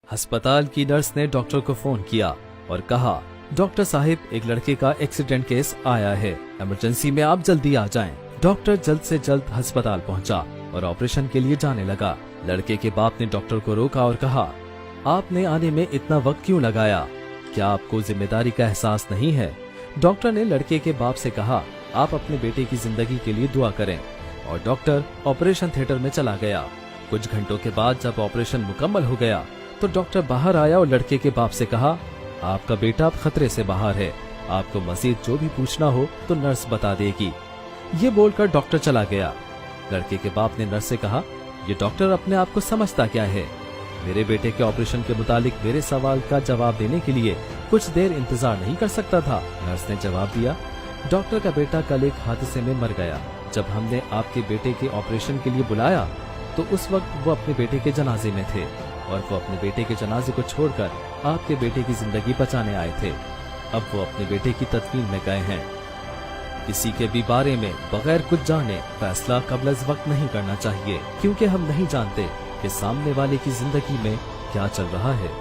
अस्पताल की नर्स ने डॉक्टर को फोन किया और कहा, डॉक्टर साहिब, एक लड़के का एक्सीडेंट केस आया है, इमरजेंसी में आप जल्दी आ जाएं। डॉक्टर जल्द से जल्द अस्पताल पहुंचा और ऑपरेशन के लिए जाने लगा। लड़के के बाप ने डॉक्टर को रोका और कहा, आपने आने में इतना वक्त क्यों लगाया? क्या आपको जिम्मेदारी का एहसास नहीं है? डॉक्टर ने लड़के के बाप से कहा, आप अपने बेटे की जिंदगी के लिए दुआ करें। और डॉक्टर ऑपरेशन थिएटर में चला गया। कुछ घंटों के बाद जब ऑपरेशन मुकम्मल हो गया तो डॉक्टर बाहर आया और लड़के के बाप से कहा, आपका बेटा अब खतरे से बाहर है, आपको मजीद जो भी पूछना हो तो नर्स बता देगी। ये बोलकर डॉक्टर चला गया। लड़के के बाप ने नर्स से कहा, ये डॉक्टर अपने आप को समझता क्या है? मेरे बेटे के ऑपरेशन के मुतालिक मेरे सवाल का जवाब देने के लिए कुछ देर इंतजार नहीं कर सकता था। नर्स ने जवाब दिया, डॉक्टर का बेटा कल एक हादसे में मर गया। जब हमने आपके बेटे के ऑपरेशन के लिए बुलाया तो उस वक्त वो अपने बेटे के जनाजे में थे और वो अपने बेटे के जनाजे को छोड़कर आपके बेटे की जिंदगी बचाने आए थे। अब वो अपने बेटे की तदफीन में गए हैं। किसी के भी बारे में बगैर कुछ जाने फैसला कब्ल अज़ वक्त नहीं करना चाहिए, क्योंकि हम नहीं जानते कि सामने वाले की जिंदगी में क्या चल रहा है।